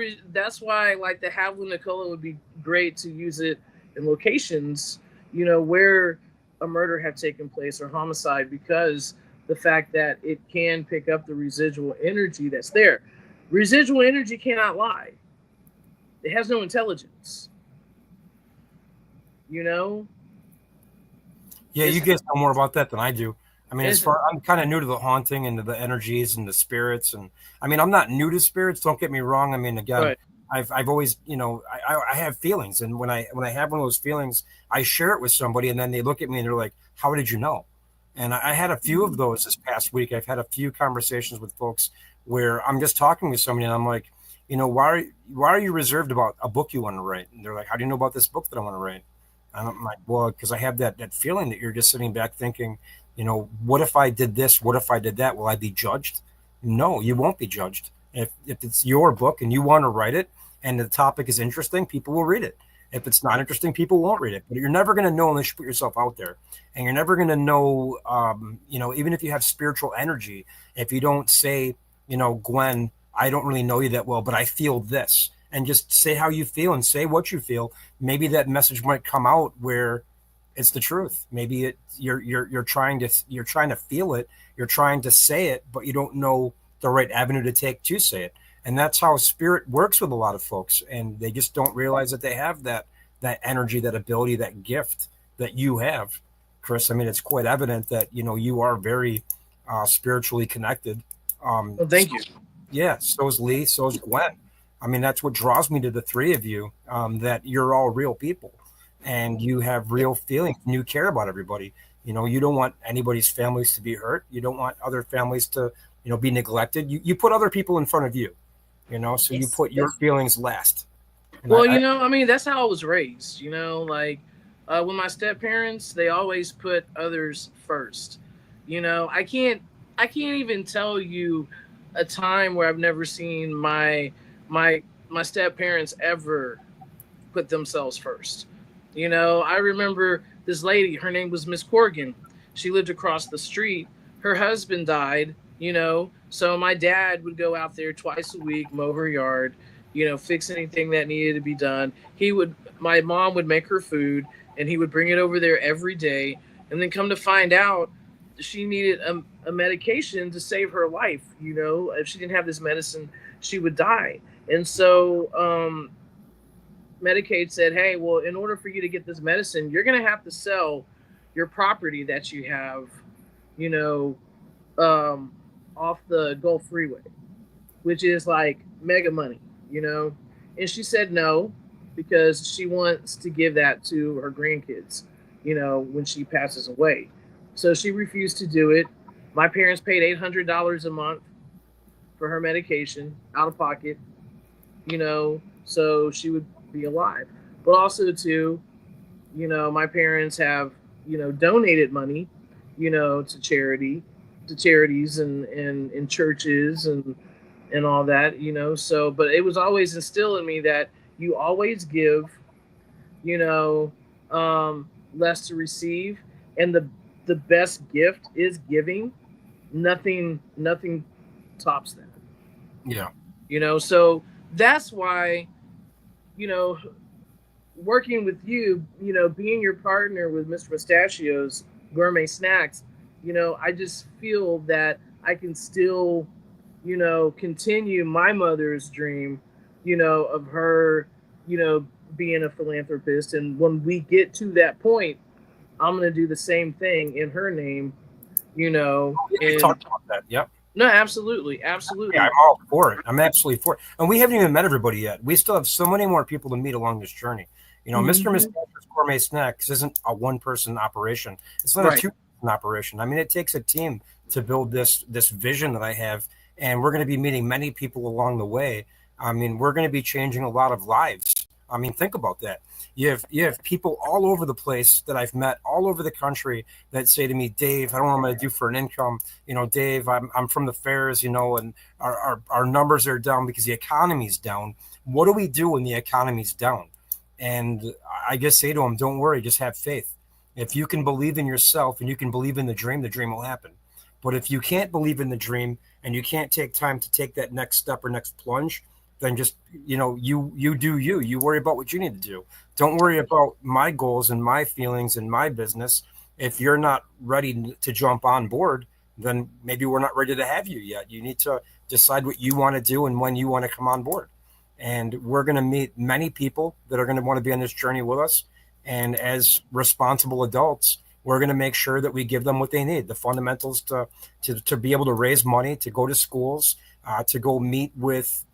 like the Havla Nicola would be great to use it in locations, where a murder had taken place or homicide, because the fact that it can pick up the residual energy that's there. Residual energy cannot lie. It has no intelligence. Yeah, you guys know more about that than I do. I mean, I'm kind of new to the haunting and to the energies and the spirits, and I mean, I'm not new to spirits. Don't get me wrong. I mean, again, right. I've always, I have feelings, and when I have one of those feelings, I share it with somebody, and then they look at me and they're like, "How did you know?" And I had a few of those this past week. I've had a few conversations with folks where I'm just talking with somebody, and I'm like, why are you reserved about a book you want to write? And they're like, "How do you know about this book that I want to write?" And I'm like, well, because I have that feeling that you're just sitting back thinking, what if I did this? What if I did that? Will I be judged? No, you won't be judged. If it's your book and you want to write it and the topic is interesting, people will read it. If it's not interesting, people won't read it. But you're never going to know unless you put yourself out there. And you're never going to know, even if you have spiritual energy, if you don't say, Gwen, I don't really know you that well, but I feel this. And just say how you feel and say what you feel. Maybe that message might come out where it's the truth. Maybe you're trying to feel it. You're trying to say it, but you don't know the right avenue to take to say it. And that's how spirit works with a lot of folks. And they just don't realize that they have that energy, that ability, that gift that you have, Chris. I mean, it's quite evident that, you are very spiritually connected. Well, thank you. Yeah. So is Lee. So is Gwen. I mean, that's what draws me to the three of you, that you're all real people and you have real feelings and you care about everybody. You don't want anybody's families to be hurt. You don't want other families to, be neglected. You put other people in front of you, so you put your feelings last. And well, I mean, that's how I was raised, like with my step parents, they always put others first. I can't even tell you a time where I've never seen my step parents ever put themselves first. I remember this lady, her name was Miss Corrigan. She lived across the street. Her husband died, so my dad would go out there twice a week, mow her yard, fix anything that needed to be done. My mom would make her food and he would bring it over there every day. And then come to find out, she needed a medication to save her life. If she didn't have this medicine, she would die. And so Medicaid said, hey, well, in order for you to get this medicine, you're going to have to sell your property that you have, off the Gulf Freeway, which is like mega money, And she said no, because she wants to give that to her grandkids, when she passes away. So she refused to do it. My parents paid $800 a month for her medication out of pocket, so she would be alive. But also, too, my parents have, donated money, to charities and churches and all that, So, but it was always instilled in me that you always give, you know, less to receive, and the best gift is giving. Nothing tops that. Yeah. So that's why, you know, working with you, being your partner with Mr. Mustachio's Gourmet Snacks, I just feel that I can still, continue my mother's dream, of her, being a philanthropist. And when we get to that point, I'm going to do the same thing in her name, We and talked about that. Yep. no, absolutely. Absolutely. Yeah, I'm all for it. I'm absolutely for it. And we haven't even met everybody yet. We still have so many more people to meet along this journey. Mr. Mustachio's Gourmet Snacks isn't a one-person operation. It's not a two-person operation. I mean, it takes a team to build this vision that I have, and we're going to be meeting many people along the way. I mean, we're going to be changing a lot of lives. I mean, think about that. You have people all over the place that I've met all over the country that say to me, Dave, I don't know what I'm going to do for an income. Dave, I'm from the fairs, and our numbers are down because the economy's down. What do we do when the economy's down? And I just say to them, don't worry, just have faith. If you can believe in yourself and you can believe in the dream will happen. But if you can't believe in the dream and you can't take time to take that next step or next plunge, then just, you do you worry about what you need to do. Don't worry about my goals and my feelings and my business. If you're not ready to jump on board, then maybe we're not ready to have you yet. You need to decide what you want to do and when you want to come on board. And we're going to meet many people that are going to want to be on this journey with us. And as responsible adults, we're going to make sure that we give them what they need, the fundamentals to be able to raise money, to go to schools, to go meet with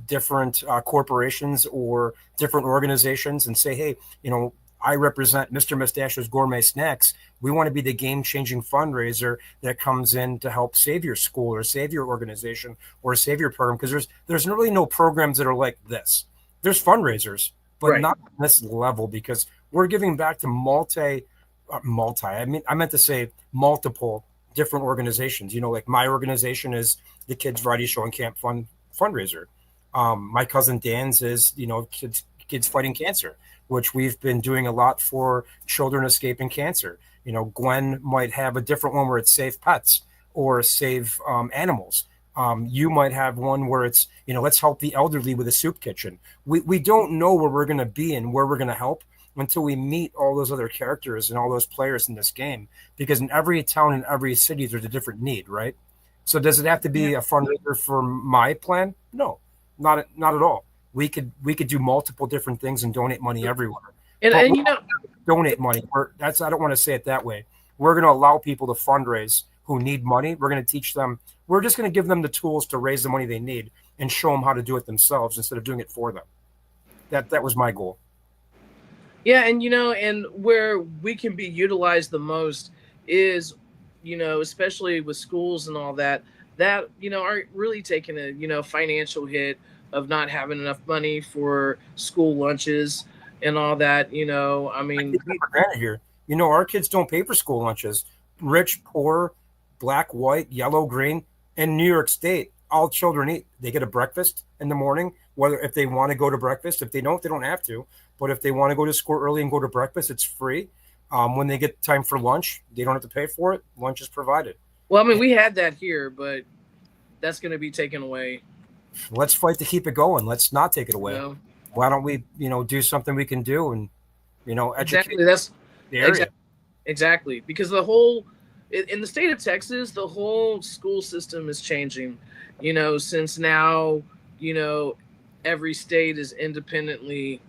different corporations or different organizations and say, hey, I represent Mr. Mustachio's Gourmet Snacks. We want to be the game-changing fundraiser that comes in to help save your school or save your organization or save your program, because there's really no programs that are like this. There's fundraisers, but not on this level, because we're giving back to I meant to say multiple different organizations. Like my organization is the Kids Variety Show and Camp fundraiser. My cousin Dan's is, kids fighting cancer, which we've been doing a lot for children escaping cancer. Gwen might have a different one where it's Save Pets or Save Animals. You might have one where it's, let's help the elderly with a soup kitchen. We don't know where we're going to be and where we're going to help until we meet all those other characters and all those players in this game, because in every town and every city, there's a different need, right? So does it have to be a fundraiser for my plan? No, not at all. We could do multiple different things and donate money everywhere. And donate money. I don't want to say it that way. We're going to allow people to fundraise who need money. We're going to teach them. We're just going to give them the tools to raise the money they need and show them how to do it themselves instead of doing it for them. That was my goal. Yeah, and and where we can be utilized the most is, especially with schools and all that are really taking a financial hit of not having enough money for school lunches and all that. I mean, here, our kids don't pay for school lunches. Rich, poor, black, white, yellow, green, in New York State, all children eat. They get a breakfast in the morning, whether if they want to go to breakfast. If they don't have to. But if they want to go to school early and go to breakfast, it's free. When they get time for lunch, they don't have to pay for it. Lunch is provided. Well, I mean, we had that here, but that's going to be taken away. Let's fight to keep it going. Let's not take it away. Why don't we, do something we can do and, educate exactly. That's the area. Exactly. Because in the state of Texas, the whole school system is changing, since now, every state is independently,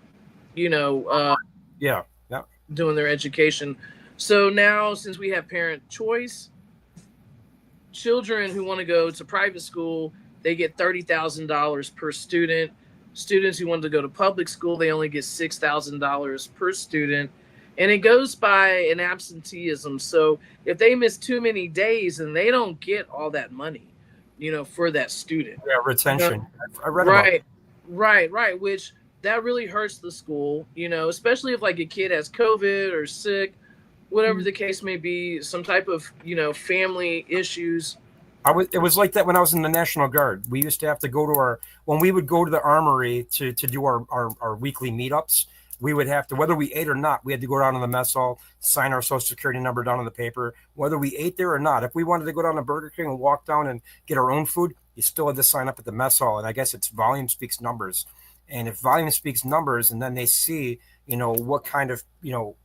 doing their education. So now, since we have parent choice, children who want to go to private school, they get $30,000 per student. Students who want to go to public school, they only get $6,000 per student. And it goes by an absenteeism. So if they miss too many days, then they don't get all that money, for that student. Yeah, retention. I read about Right, right. Which that really hurts the school, especially if like a kid has COVID or sick, whatever the case may be, some type of, family issues. It was like that when I was in the National Guard. We used to have to go to when we would go to the armory to do our weekly meetups, we would have to, whether we ate or not, we had to go down to the mess hall, sign our social security number down on the paper, whether we ate there or not. If we wanted to go down to Burger King and walk down and get our own food, you still had to sign up at the mess hall. And I guess it's volume speaks numbers. And if volume speaks numbers and then they see, what kind of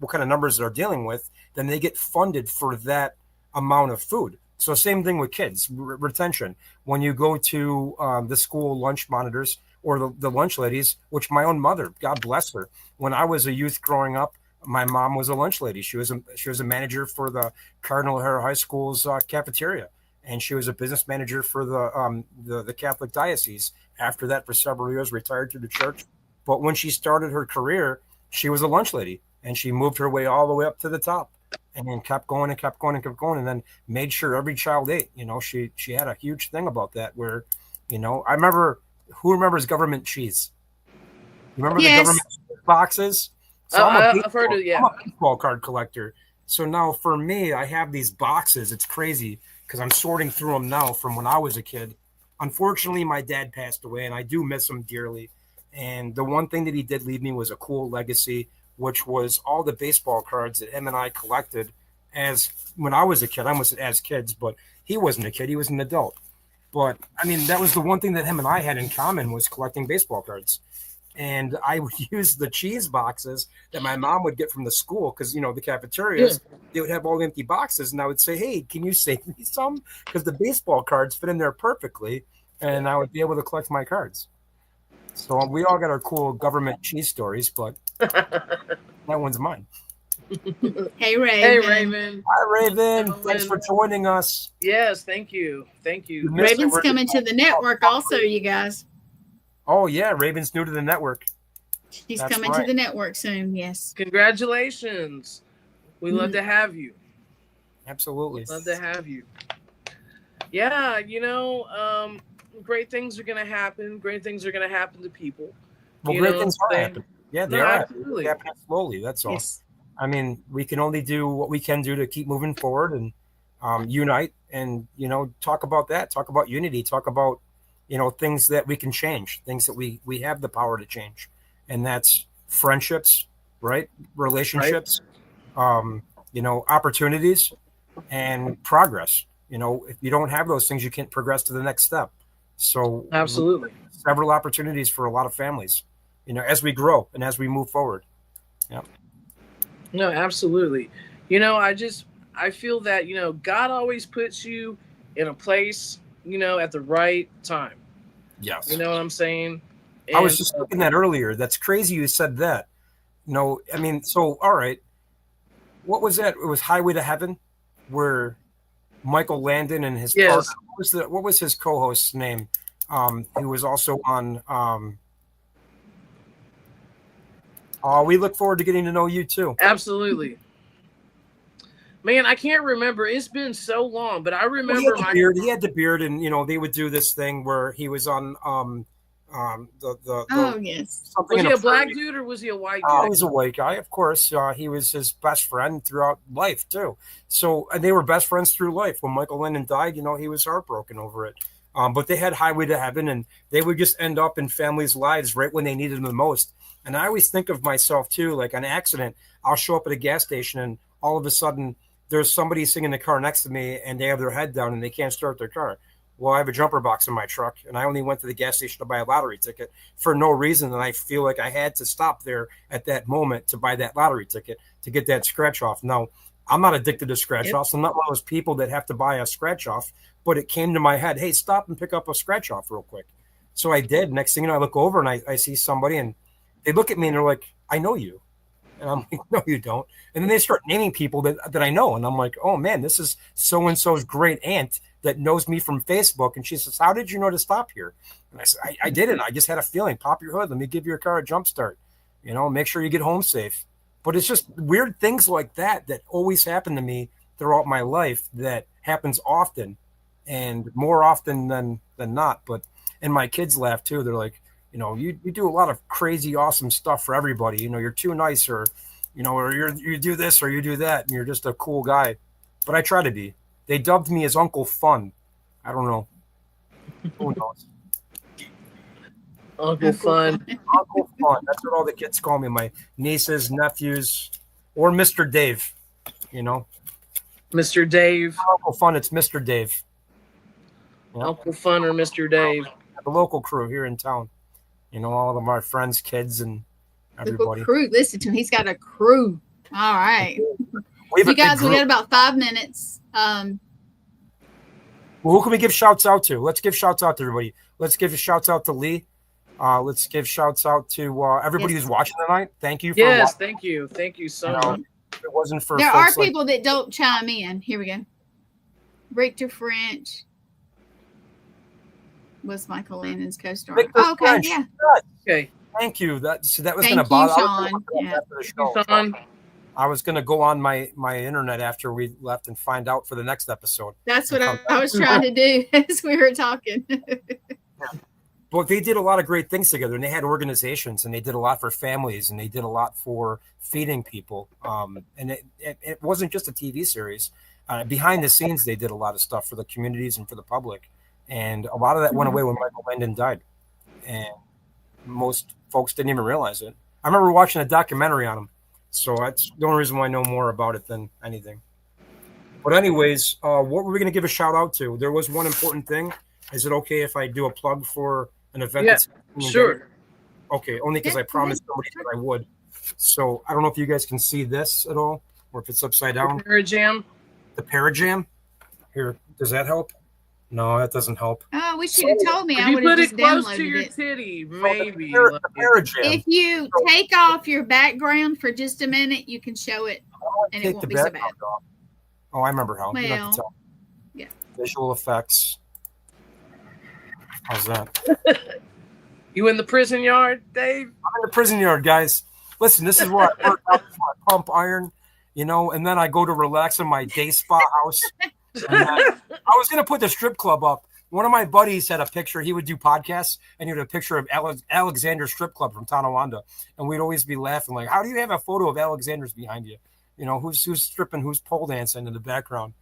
numbers they're dealing with, then they get funded for that amount of food. So same thing with kids, retention. When you go to the school lunch monitors or the lunch ladies, which my own mother, God bless her, when I was a youth growing up, my mom was a lunch lady. She was a manager for the Cardinal O'Hara High School's cafeteria, and she was a business manager for the Catholic diocese. After that, for several years, retired to the church. But when she started her career, she was a lunch lady, and she moved her way all the way up to the top. And then kept going and kept going and kept going, and then made sure every child ate. She had a huge thing about that. Where, I remember. Who remembers government cheese? You remember the government boxes? So I've heard of, yeah. I'm a baseball card collector. So now for me, I have these boxes. It's crazy because I'm sorting through them now from when I was a kid. Unfortunately, my dad passed away, and I do miss him dearly. And the one thing that he did leave me was a cool legacy, which was all the baseball cards that him and I collected as when I was a kid. I almost said as kids, but he wasn't a kid. He was an adult. But, I mean, that was the one thing that him and I had in common was collecting baseball cards. And I would use the cheese boxes that my mom would get from the school because, the cafeterias, they would have all empty boxes. And I would say, hey, can you save me some? Because the baseball cards fit in there perfectly. And I would be able to collect my cards. So we all got our cool government cheese stories, but that one's mine. Hey, Raven. Hey, Raven. Hi, Raven. Thanks for joining us. Yes, thank you. Raven's coming to the network also, you guys. Oh, yeah. Raven's new to the network. She's coming to the network soon, yes. Congratulations. We love to have you. Absolutely. Love to have you. Yeah, great things are going to happen. Great things are going to happen to people. Well, great things are happening. Yeah, they are absolutely happening slowly. That's all. Yes. I mean, we can only do what we can do to keep moving forward and unite and, talk about that, talk about unity, talk about, things that we can change, things that we have the power to change. And that's friendships, right? Relationships, opportunities and progress. If you don't have those things, you can't progress to the next step. So absolutely several opportunities for a lot of families, as we grow and as we move forward. Yeah. No, absolutely. I feel that, God always puts you in a place, at the right time. Yes. You know what I'm saying? And I was just looking at earlier. That's crazy you said that. All right. What was that? It was Highway to Heaven where Michael Landon and his partner, what was his co-host's name? He was also on we look forward to getting to know you too. Absolutely. Man, I can't remember. It's been so long, but I remember he had the beard, and they would do this thing where he was on yes. Was he a black dude or was he a white dude? Oh, he was a white guy, of course. He was his best friend throughout life too. So and they were best friends through life. When Michael Landon died, he was heartbroken over it. But they had Highway to Heaven, and they would just end up in families' lives right when they needed them the most. And I always think of myself too, like an accident. I'll show up at a gas station, and all of a sudden there's somebody sitting in the car next to me, and they have their head down and they can't start their car. Well, I have a jumper box in my truck, and I only went to the gas station to buy a lottery ticket for no reason. And I feel like I had to stop there at that moment to buy that lottery ticket to get that scratch off. Now, I'm not addicted to scratch offs. I'm not one of those people that have to buy a scratch off, but it came to my head, hey, stop and pick up a scratch off real quick. So I did. Next thing you know, I look over and I see somebody, and they look at me and they're like, I know you. And I'm like, no, you don't. And then they start naming people that I know. And I'm like, oh, man, this is so-and-so's great aunt that knows me from Facebook. And she says, how did you know to stop here? And I said, I didn't. I just had a feeling. Pop your hood. Let me give your car a jump start. Make sure you get home safe. But it's just weird things like that always happen to me throughout my life that happens often and more often than not. And my kids laugh too. They're like, you do a lot of crazy, awesome stuff for everybody. You're too nice, or, or you do this or you do that, and you're just a cool guy. But I try to be. They dubbed me as Uncle Fun. I don't know. Who knows? Uncle Fun. Uncle Fun. That's what all the kids call me. My nieces, nephews, or Mr. Dave. Mr. Dave. Uncle Fun. It's Mr. Dave. Yeah. Uncle Fun or Mr. Dave. The local crew here in town. All of my friends, kids, and everybody. Local crew. Listen to him. He's got a crew. All right. You guys, we got about 5 minutes. Well, who can we give shouts out to? Let's give shouts out to everybody. Let's give shouts out to Lee. Let's give shouts out to everybody who's watching tonight. Thank you. Thank you. Thank you so much. If it wasn't for there are people that don't chime in. Here we go. Richter French was Michael Lannon's co-star. Okay, French. Yeah. Okay. Thank you. That was going to bother Sean. I was going to go on my internet after we left and find out for the next episode. That's what I was trying to do as we were talking. But they did a lot of great things together, and they had organizations, and they did a lot for families, and they did a lot for feeding people. And it wasn't just a TV series. Behind the scenes, they did a lot of stuff for the communities and for the public. And a lot of that went away when Michael Landon died. And most folks didn't even realize it. I remember watching a documentary on him. So that's the only reason why I know more about it than anything. But anyways, what were we going to give a shout out to? There was one important thing. Is it okay if I do a plug for an event? Yeah, sure. Okay, only because I promised somebody that I would. So I don't know if you guys can see this at all, or if it's upside down. The Parajam. The Parajam. Here, does that help? No, that doesn't help. Oh, we should have told me. If I would have just close downloaded to your it. titty, maybe. The Parajam. If you take off your background for just a minute, you can show it, and it won't be so bad. Off. Oh, I remember how. Well, yeah. Visual effects. How's that? You in the prison yard, Dave? I'm in the prison yard, guys. Listen, this is where I work out, I pump iron, and then I go to relax in my day spa house. I was going to put the strip club up. One of my buddies had a picture. He would do podcasts, and he had a picture of Alexander's Strip Club from Tonawanda. And we'd always be laughing, like, how do you have a photo of Alexander's behind you? Who's stripping, who's pole dancing in the background?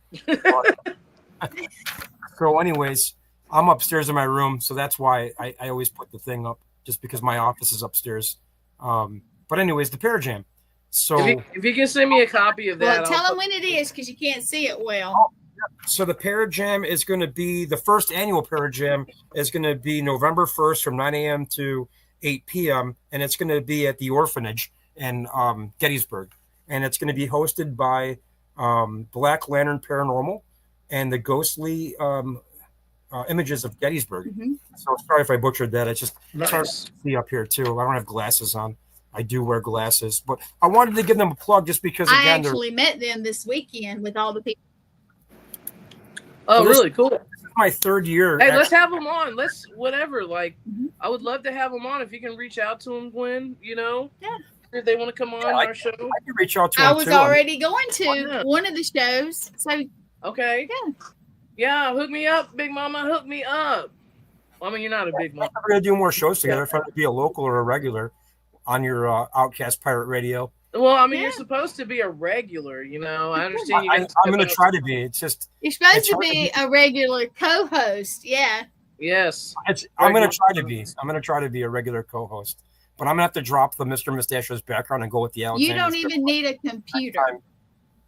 So anyways, I'm upstairs in my room, so that's why I always put the thing up, just because my office is upstairs. But anyways, the Parajam. So if you can send me a copy of that. Well, tell them when it is, because you can't see it well. So the Parajam is going to be, the first annual Parajam is going to be November 1st from 9 a.m. to 8 p.m. And it's going to be at the orphanage in Gettysburg. And it's going to be hosted by Black Lantern Paranormal and the Ghostly Images of Gettysburg. Mm-hmm. So sorry if I butchered that. It's just hard to see up here too. I don't have glasses on. I do wear glasses, but I wanted to give them a plug just because, again, I actually met them this weekend with all the people. Oh, really cool. This is my third year. Hey, let's have them on. Let's whatever. Like, I would love to have them on. If you can reach out to them, Gwen. Yeah. If they want to come on our show, I can reach out to them. I was already going to one of the shows. So okay. Yeah. Hook me up, Big Mama. Hook me up. Well, I mean, you're not a big mama. We're gonna do more shows together. If I would be a local or a regular on your Outkast Pirate Radio. Well, I mean, you're supposed to be a regular, I understand. I'm going to try to be. It's just you're supposed to be a regular co-host. Yeah. Yes. I'm going to try to be. I'm going to try to be a regular co-host, but I'm going to have to drop the Mr. Mustachio's background and go with the Alexander. You don't even need a computer.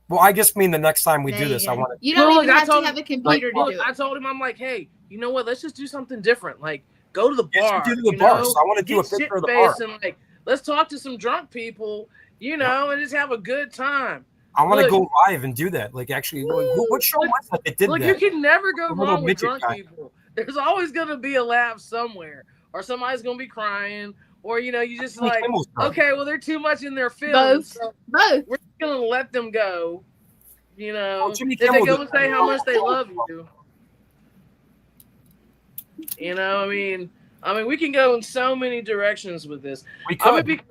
Well, I just mean the next time we do this, I want to. You don't even have to have a computer to do it. I told him, I'm like, hey, you know what? Let's just do something different. Like, go to the bar. Do the bar. So I want to do a picture of the bar. And like, let's talk to some drunk people, and just have a good time. I want to go live and do that. Like, actually, what show was that that did that? You can never go wrong with drunk people. There's always going to be a laugh somewhere, or somebody's going to be crying, or, you just like, okay, well, they're too much in their feelings. Both. We're going to let them go, if they go and say how much they love you. I mean, we can go in so many directions with this. We could.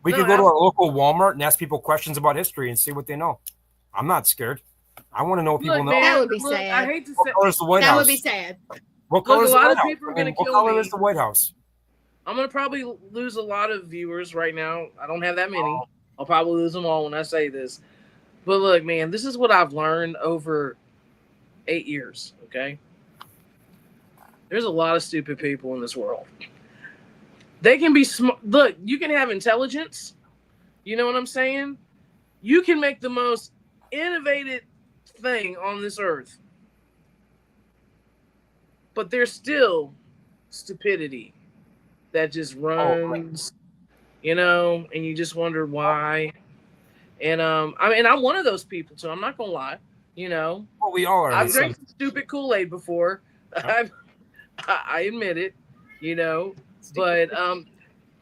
We could go to our local Walmart and ask people questions about history and see what they know. I'm not scared. I want to know what people know. That would be sad. I hate to say. What color is the White House? That would be sad. What color is the White House? People are gonna kill me. What color is the White House? I'm gonna probably lose a lot of viewers right now. I don't have that many. I'll probably lose them all when I say this. But look, man, this is what I've learned over 8 years. Okay, there's a lot of stupid people in this world. They can be smart. Look, you can have intelligence. You know what I'm saying? You can make the most innovative thing on this earth. But there's still stupidity that just runs, you know, and you just wonder why. And I'm one of those people too. I'm not gonna lie, you know. Well, we all are. I've drank some stupid Kool-Aid before. I admit it, you know. But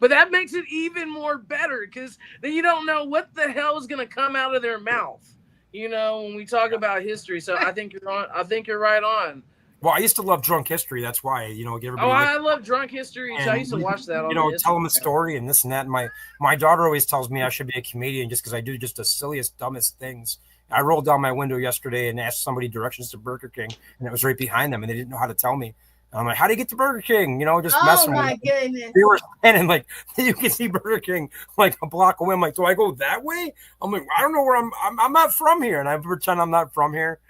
that makes it even more better because then you don't know what the hell is gonna come out of their mouth, you know, when we talk about history. So I think you're on. I think you're right on. Well, I used to love Drunk History. That's why, you know, give everybody. I love Drunk History. So I used to watch that. You know, tell them a story and this and that. And my daughter always tells me I should be a comedian just because I do just the silliest, dumbest things. I rolled down my window yesterday and asked somebody directions to Burger King, and it was right behind them, and they didn't know how to tell me. And I'm like, how do you get to Burger King? You know, just messing with them. Oh, my goodness. They were standing like, you can see Burger King like a block away. I'm like, do I go that way? I'm like, I don't know where I'm not from here. And I pretend I'm not from here.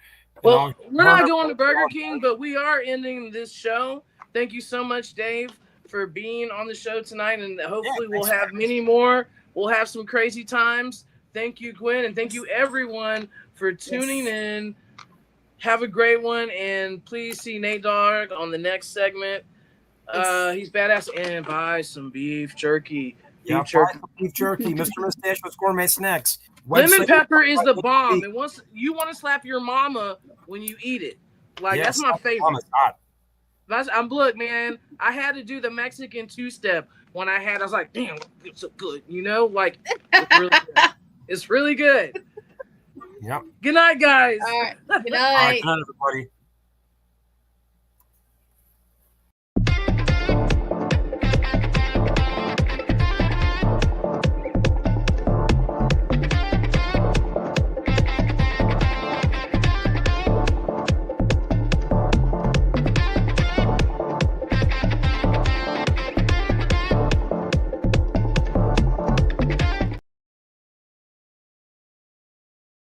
Well, we're not going to Burger King, but we are ending this show. Thank you so much, Dave, for being on the show tonight. And hopefully we'll have many more. We'll have some crazy times. Thank you, Gwen. And thank you, everyone, for tuning in. Have a great one. And please see Nate Dogg on the next segment. He's badass. And buy some beef jerky. Beef jerky, Mr. Mustachio's Gourmet Snacks. Lemon pepper is the bomb. And once you want to slap your mama when you eat it, like that's my favorite. Look, man. I had to do the Mexican two-step when I was like, damn, it's so good. You know, like it's really good. It's really good. Yep. Good night, guys. All right. Good night. All right, good night, everybody.